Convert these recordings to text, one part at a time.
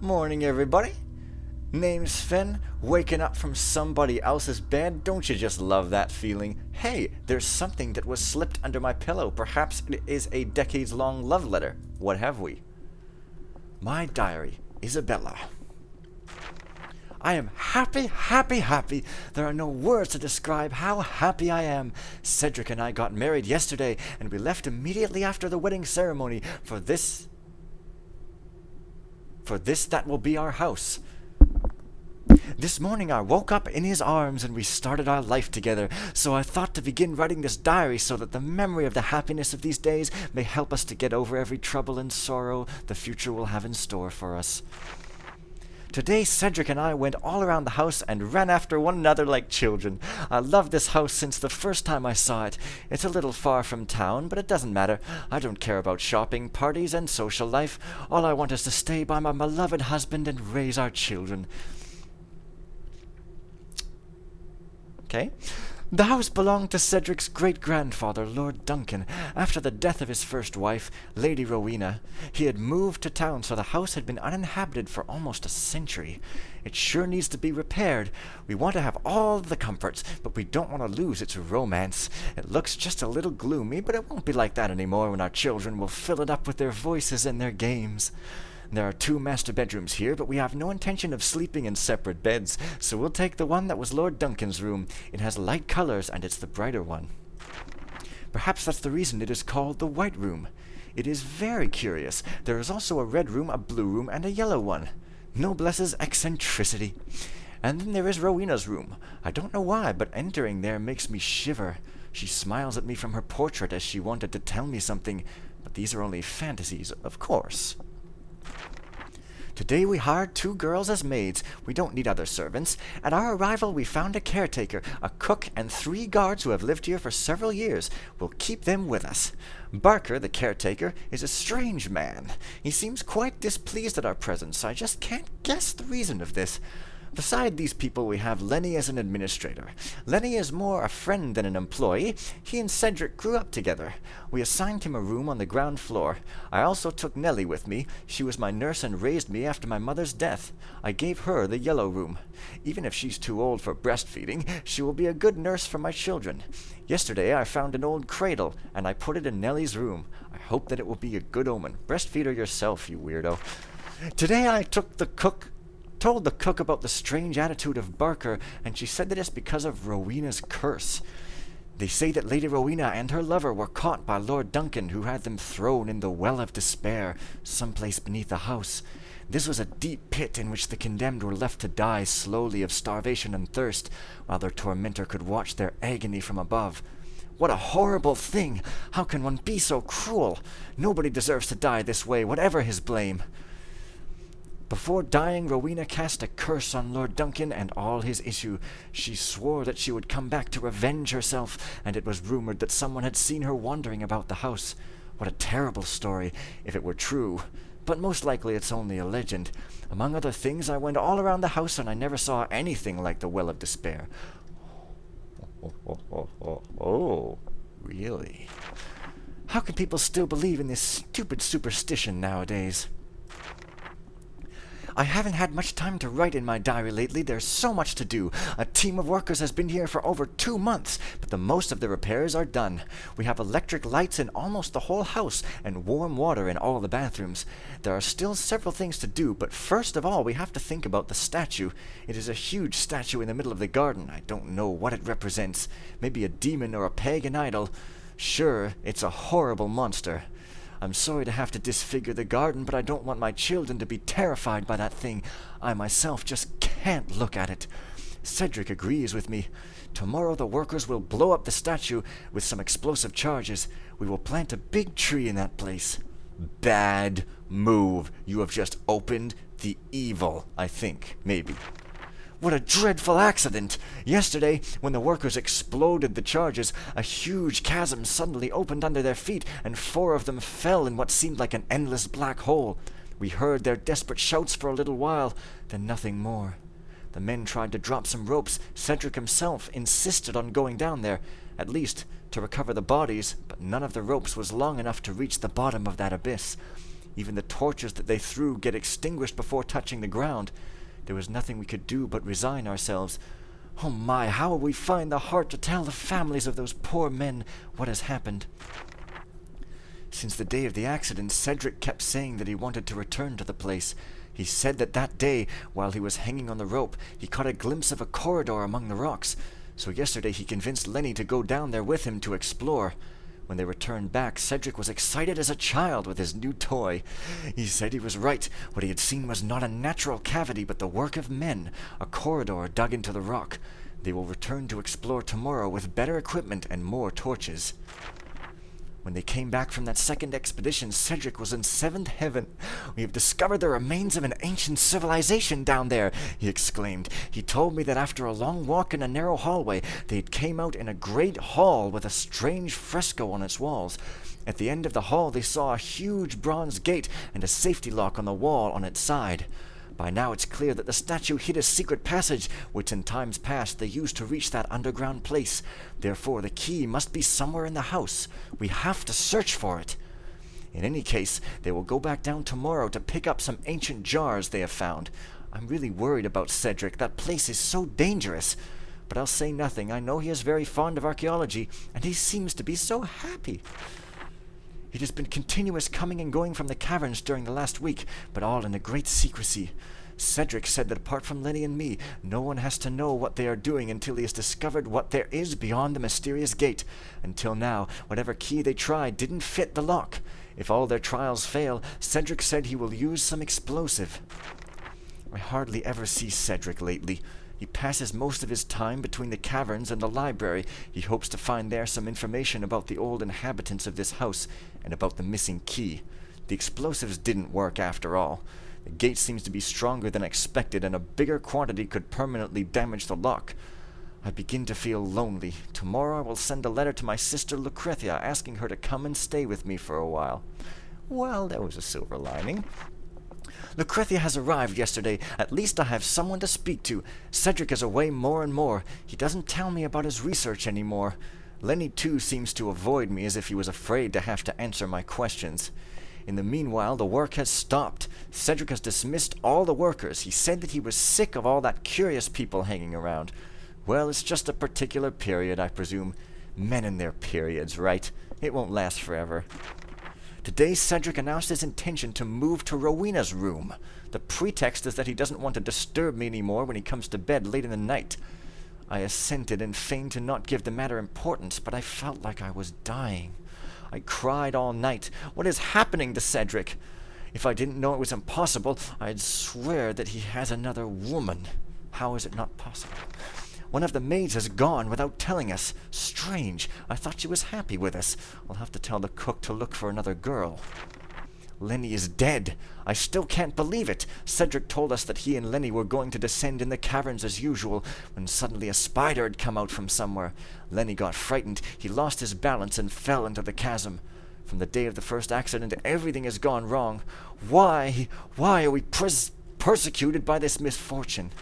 Morning, everybody. Name's Fen. Waking up from somebody else's bed. Don't you just love that feeling? Hey, there's something that was slipped under my pillow. Perhaps it is a decades-long love letter. What have we? My diary, Isabella. I am happy, happy, happy. There are no words to describe how happy I am. Cedric and I got married yesterday, and we left immediately after the wedding ceremony for this that will be our house. This morning I woke up in his arms and we started our life together, so I thought to begin writing this diary so that the memory of the happiness of these days may help us to get over every trouble and sorrow the future will have in store for us. Today, Cedric and I went all around the house and ran after one another like children. I loved this house since the first time I saw it. It's a little far from town, but it doesn't matter. I don't care about shopping, parties, and social life. All I want is to stay by my beloved husband and raise our children. Okay. The house belonged to Cedric's great-grandfather, Lord Duncan. After the death of his first wife, Lady Rowena, he had moved to town, so the house had been uninhabited for almost a century. It sure needs to be repaired. We want to have all the comforts, but we don't want to lose its romance. It looks just a little gloomy, but it won't be like that anymore when our children will fill it up with their voices and their games. There are 2 master bedrooms here, but we have no intention of sleeping in separate beds, so we'll take the one that was Lord Duncan's room. It has light colors, and it's the brighter one. Perhaps that's the reason it is called the White Room. It is very curious. There is also a red room, a blue room, and a yellow one. Noblesse's eccentricity. And then there is Rowena's room. I don't know why, but entering there makes me shiver. She smiles at me from her portrait as she wanted to tell me something, but these are only fantasies, of course. Today we hired 2 girls as maids. We don't need other servants. At our arrival we found a caretaker, a cook, and 3 guards who have lived here for several years. We'll keep them with us. Barker, the caretaker, is a strange man. He seems quite displeased at our presence. I just can't guess the reason of this. Beside these people, we have Renie as an administrator. Renie is more a friend than an employee. He and Cedric grew up together. We assigned him a room on the ground floor. I also took Nellie with me. She was my nurse and raised me after my mother's death. I gave her the yellow room. Even if she's too old for breastfeeding, she will be a good nurse for my children. Yesterday I found an old cradle, and I put it in Nellie's room. I hope that it will be a good omen. Breastfeed her yourself, you weirdo. Today I told the cook about the strange attitude of Barker, and she said that it's because of Rowena's curse. They say that Lady Rowena and her lover were caught by Lord Duncan, who had them thrown in the Well of Despair, someplace beneath the house. This was a deep pit in which the condemned were left to die slowly of starvation and thirst, while their tormentor could watch their agony from above. What a horrible thing! How can one be so cruel? Nobody deserves to die this way, whatever his blame. Before dying, Rowena cast a curse on Lord Duncan and all his issue. She swore that she would come back to revenge herself, and it was rumored that someone had seen her wandering about the house. What a terrible story, if it were true. But most likely it's only a legend. Among other things, I went all around the house and I never saw anything like the Well of Despair. Oh, really? How can people still believe in this stupid superstition nowadays? I haven't had much time to write in my diary lately. There's so much to do. A team of workers has been here for over 2 months, but the most of the repairs are done. We have electric lights in almost the whole house and warm water in all the bathrooms. There are still several things to do, but first of all we have to think about the statue. It is a huge statue in the middle of the garden. I don't know what it represents. Maybe a demon or a pagan idol. Sure, it's a horrible monster. I'm sorry to have to disfigure the garden, but I don't want my children to be terrified by that thing. I myself just can't look at it. Cedric agrees with me. Tomorrow the workers will blow up the statue with some explosive charges. We will plant a big tree in that place. Bad move. You have just opened the evil, I think, maybe. What a dreadful accident! Yesterday, when the workers exploded the charges, a huge chasm suddenly opened under their feet, and 4 of them fell in what seemed like an endless black hole. We heard their desperate shouts for a little while, then nothing more. The men tried to drop some ropes. Cedric himself insisted on going down there. at least to recover the bodies, but none of the ropes was long enough to reach the bottom of that abyss. Even the torches that they threw get extinguished before touching the ground. There was nothing we could do but resign ourselves. Oh my, how will we find the heart to tell the families of those poor men what has happened? Since the day of the accident, Cedric kept saying that he wanted to return to the place. He said that day, while he was hanging on the rope, he caught a glimpse of a corridor among the rocks. So yesterday he convinced Lenny to go down there with him to explore. When they returned back, Cedric was excited as a child with his new toy. He said he was right. What he had seen was not a natural cavity, but the work of men, a corridor dug into the rock. They will return to explore tomorrow with better equipment and more torches. When they came back from that second expedition, Cedric was in seventh heaven. "We have discovered the remains of an ancient civilization down there," he exclaimed. He told me that after a long walk in a narrow hallway, they came out in a great hall with a strange fresco on its walls. At the end of the hall, they saw a huge bronze gate and a safety lock on the wall on its side. By now it's clear that the statue hid a secret passage, which in times past they used to reach that underground place. Therefore the key must be somewhere in the house. We have to search for it. In any case, they will go back down tomorrow to pick up some ancient jars they have found. I'm really worried about Cedric. That place is so dangerous. But I'll say nothing. I know he is very fond of archaeology, and he seems to be so happy. It has been continuous coming and going from the caverns during the last week, but all in a great secrecy. Cedric said that apart from Lenny and me, no one has to know what they are doing until he has discovered what there is beyond the mysterious gate. Until now, whatever key they tried didn't fit the lock. If all their trials fail, Cedric said he will use some explosive. I hardly ever see Cedric lately. He passes most of his time between the caverns and the library. He hopes to find there some information about the old inhabitants of this house and about the missing key. The explosives didn't work after all. The gate seems to be stronger than expected, and a bigger quantity could permanently damage the lock. I begin to feel lonely. Tomorrow I will send a letter to my sister Lucretia asking her to come and stay with me for a while. Well, there was a silver lining. Lucretia has arrived yesterday. At least I have someone to speak to. Cedric is away more and more. He doesn't tell me about his research anymore. Lenny, too, seems to avoid me as if he was afraid to have to answer my questions. In the meanwhile, the work has stopped. Cedric has dismissed all the workers. He said that he was sick of all that curious people hanging around. Well, it's just a particular period, I presume. Men and their periods, right? It won't last forever. Today, Cedric announced his intention to move to Rowena's room. The pretext is that he doesn't want to disturb me anymore when he comes to bed late in the night. I assented and feigned to not give the matter importance, but I felt like I was dying. I cried all night. What is happening to Cedric? If I didn't know it was impossible, I'd swear that he has another woman. How is it not possible? One of the maids has gone without telling us. Strange. I thought she was happy with us. I'll have to tell the cook to look for another girl. Lenny is dead. I still can't believe it. Cedric told us that he and Lenny were going to descend in the caverns as usual, when suddenly a spider had come out from somewhere. Lenny got frightened. He lost his balance and fell into the chasm. From the day of the first accident, everything has gone wrong. Why are we persecuted by this misfortune?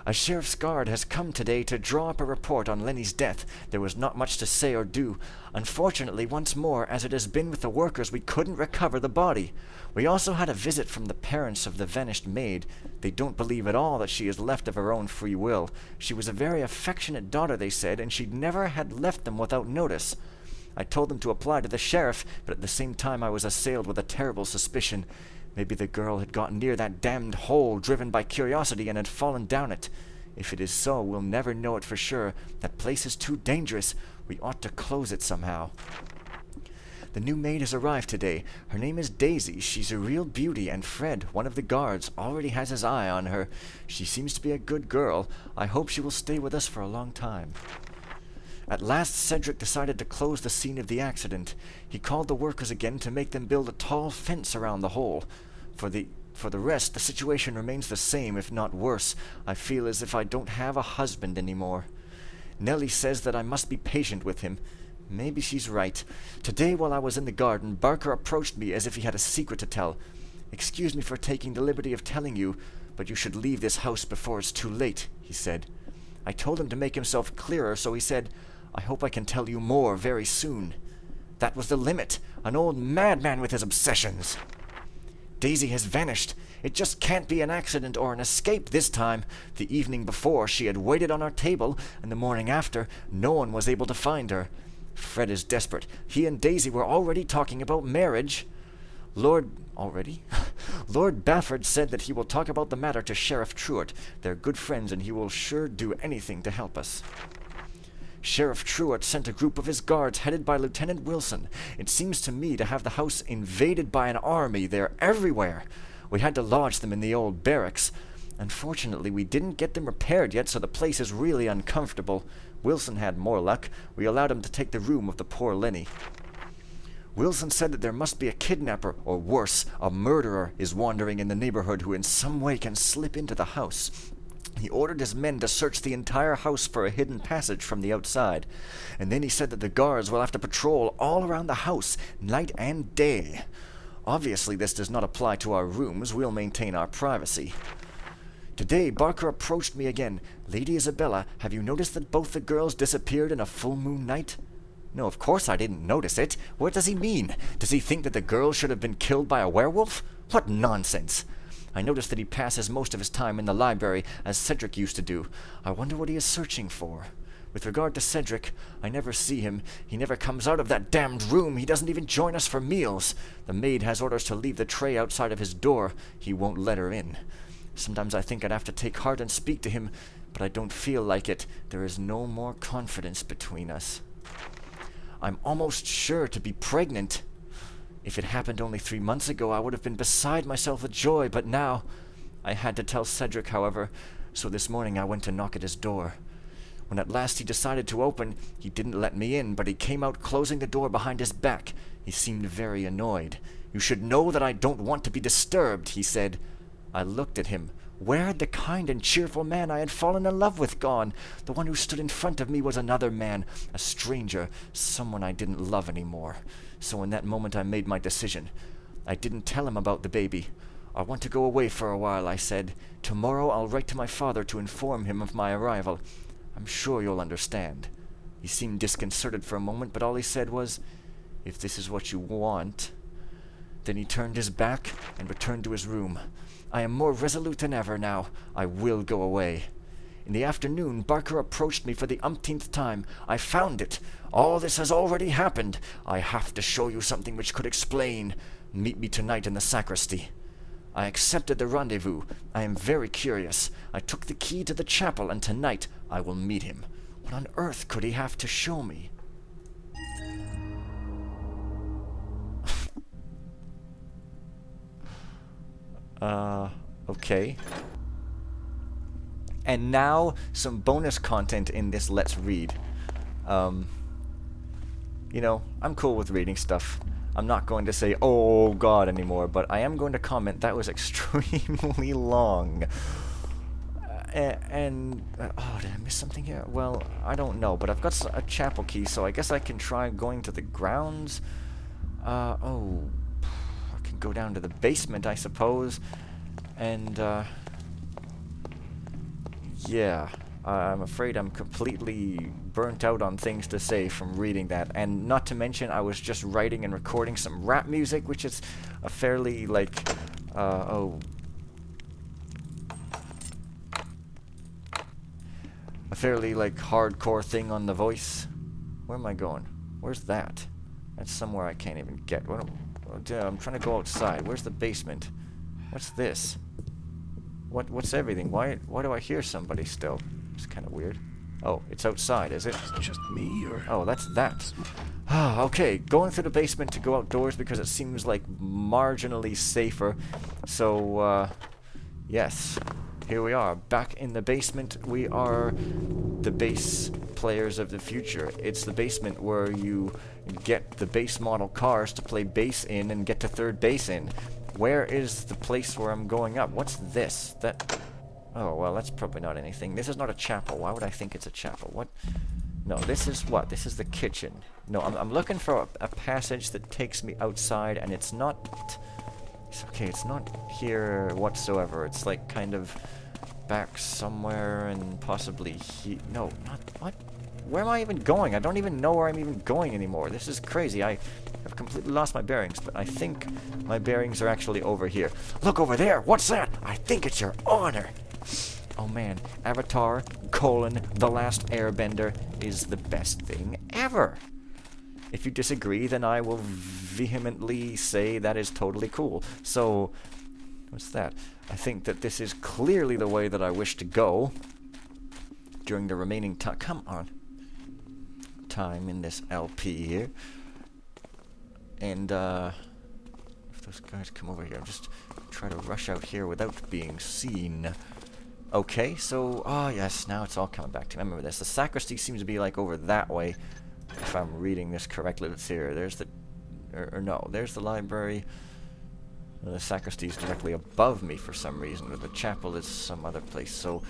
A sheriff's guard has come today to draw up a report on Lenny's death. There was not much to say or do. Unfortunately, once more, as it has been with the workers, we couldn't recover the body. We also had a visit from the parents of the vanished maid. They don't believe at all that she is left of her own free will. She was a very affectionate daughter, they said, and she never had left them without notice. I told them to apply to the sheriff, but at the same time I was assailed with a terrible suspicion. Maybe the girl had gotten near that damned hole driven by curiosity and had fallen down it. If it is so, we'll never know it for sure. That place is too dangerous. We ought to close it somehow. The new maid has arrived today. Her name is Daisy. She's a real beauty, and Fred, one of the guards, already has his eye on her. She seems to be a good girl. I hope she will stay with us for a long time. At last, Cedric decided to close the scene of the accident. He called the workers again to make them build a tall fence around the hole. For the rest, the situation remains the same, if not worse. I feel as if I don't have a husband anymore. Nellie says that I must be patient with him. Maybe she's right. Today, while I was in the garden, Barker approached me as if he had a secret to tell. "Excuse me for taking the liberty of telling you, but you should leave this house before it's too late," he said. I told him to make himself clearer, so he said, "I hope I can tell you more very soon." That was the limit. An old madman with his obsessions. Daisy has vanished. It just can't be an accident or an escape this time. The evening before, she had waited on our table, and the morning after, no one was able to find her. Fred is desperate. He and Daisy were already talking about marriage. Lord Bafford said that he will talk about the matter to Sheriff Truitt. They're good friends, and he will sure do anything to help us. Sheriff Truitt sent a group of his guards headed by Lieutenant Wilson. It seems to me to have the house invaded by an army. They're everywhere. We had to lodge them in the old barracks. Unfortunately, we didn't get them repaired yet, so the place is really uncomfortable. Wilson had more luck. We allowed him to take the room of the poor Lenny. Wilson said that there must be a kidnapper, or worse, a murderer is wandering in the neighborhood who in some way can slip into the house. He ordered his men to search the entire house for a hidden passage from the outside, and then he said that the guards will have to patrol all around the house, night and day. Obviously, this does not apply to our rooms. We'll maintain our privacy. Today, Barker approached me again. "Lady Isabella, have you noticed that both the girls disappeared in a full moon night?" "No, of course I didn't notice it. What does he mean? Does he think that the girls should have been killed by a werewolf? What nonsense!" I noticed that he passes most of his time in the library, as Cedric used to do. I wonder what he is searching for. With regard to Cedric, I never see him. He never comes out of that damned room. He doesn't even join us for meals. The maid has orders to leave the tray outside of his door. He won't let her in. Sometimes I think I'd have to take heart and speak to him, but I don't feel like it. There is no more confidence between us. I'm almost sure to be pregnant. If it happened only 3 months ago, I would have been beside myself with joy, but now I had to tell Cedric, however, so this morning I went to knock at his door. When at last he decided to open, he didn't let me in, but he came out closing the door behind his back. He seemed very annoyed. "You should know that I don't want to be disturbed," he said. I looked at him. Where had the kind and cheerful man I had fallen in love with gone? The one who stood in front of me was another man, a stranger, someone I didn't love anymore. So in that moment I made my decision. I didn't tell him about the baby. "I want to go away for a while," I said. "Tomorrow I'll write to my father to inform him of my arrival. I'm sure you'll understand." He seemed disconcerted for a moment, but all he said was, "If this is what you want." Then he turned his back and returned to his room. I am more resolute than ever now. I will go away. In the afternoon, Barker approached me for the umpteenth time. "I found it. All this has already happened. I have to show you something which could explain. Meet me tonight in the sacristy." I accepted the rendezvous. I am very curious. I took the key to the chapel, and tonight I will meet him. What on earth could he have to show me? Okay. And now, some bonus content in this Let's Read. You know, I'm cool with reading stuff. I'm not going to say, "Oh God," anymore, but I am going to comment that was extremely long. Oh, did I miss something here? Well, I don't know, but I've got a chapel key, so I guess I can try going to the grounds. I can go down to the basement, I suppose. And, yeah, I'm afraid I'm completely burnt out on things to say from reading that. And not to mention, I was just writing and recording some rap music, which is a fairly, like, a fairly, like, hardcore thing on The Voice. Where am I going? Where's that? That's somewhere I can't even get. I'm trying to go outside. Where's the basement? What's this? What's everything? Why do I hear somebody still? It's kind of weird. Oh, it's outside, is it? It's just me, or... Oh, that's that. Okay, going through the basement to go outdoors because it seems like marginally safer. So, yes. Here we are, back in the basement. We are the bass players of the future. It's the basement where you get the base model cars to play bass in and get to third base in. Where is the place where I'm going up? What's this? Oh, well, that's probably not anything. This is not a chapel. Why would I think it's a chapel? What? No, this is what? This is the kitchen. No, I'm looking for a passage that takes me outside, and it's not... It's okay, it's not here whatsoever. It's like kind of back somewhere and possibly no, not what? Where am I even going? I don't even know where I'm even going anymore. This is crazy. I have completely lost my bearings, but I think my bearings are actually over here. Look over there. What's that? I think it's your honor. Oh man, Avatar: The Last Airbender is the best thing ever. If you disagree, then I will vehemently say that is totally cool. So, what's that? I think that this is clearly the way that I wish to go during the remaining time. Come on. Time in this LP here. And, if those guys come over here, I'll just try to rush out here without being seen. Okay, so, yes, now it's all coming back to me. I remember this. The sacristy seems to be, like, over that way. If I'm reading this correctly, let's see here. There's the... Or no, there's the library. The sacristy is directly above me for some reason, but the chapel is some other place. So,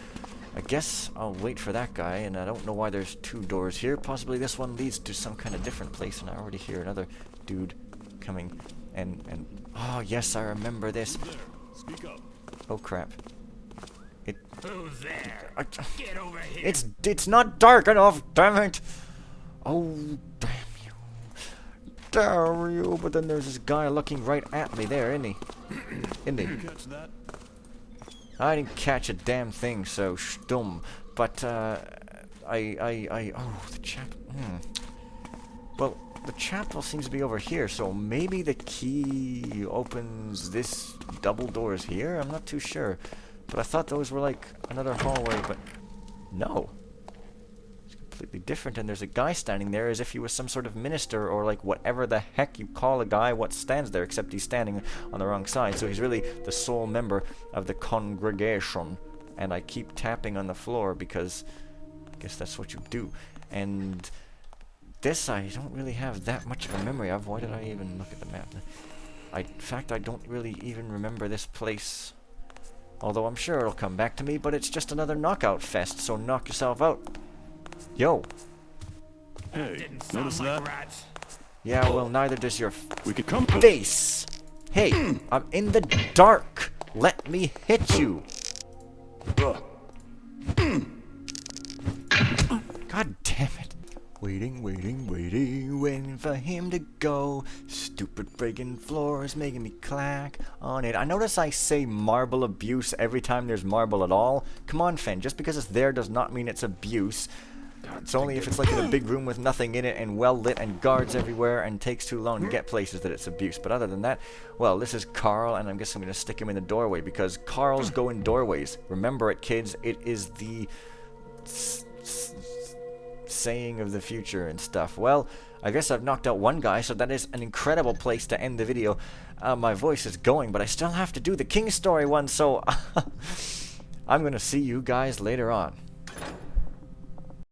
I guess I'll wait for that guy, and I don't know why there's two doors here. Possibly this one leads to some kind of different place, and I already hear another dude coming. And oh, yes, I remember this. Speak up. Oh, crap. Who's there? Get over here. It's not dark enough, damn it! Oh, damn you. Damn you. But then there's this guy looking right at me there, isn't he? Isn't he? Did you catch that? I didn't catch a damn thing, so stum. But, oh, the chapel. Well, the chapel seems to be over here, so maybe the key opens this double doors here? I'm not too sure. But I thought those were like another hallway, but no. It's completely different, and there's a guy standing there as if he was some sort of minister or like whatever the heck you call a guy what stands there, except he's standing on the wrong side, so he's really the sole member of the congregation. And I keep tapping on the floor because I guess that's what you do. And this I don't really have that much of a memory of. Why did I even look at the map? In fact, I don't really even remember this place. Although I'm sure it'll come back to me, but it's just another knockout fest, so knock yourself out. Yo. Hey, notice that? Yeah, well, neither does your We could come. face. Hey, I'm in the dark. Let me hit you. God damn it. Waiting for him to go. Stupid friggin' floor is making me clack on it. I notice I say marble abuse every time there's marble at all. Come on, Fen, just because it's there does not mean it's abuse. It's only if it's like in a big room with nothing in it and well lit and guards everywhere and takes too long to get places that it's abuse. But other than that, well, this is Carl, and I guess I'm going to stick him in the doorway because Carls go in doorways. Remember it, kids. It is the saying of the future and stuff. Well, I guess I've knocked out one guy, so that is an incredible place to end the video. My voice is going, but I still have to do the King Story one, so I'm going to see you guys later on.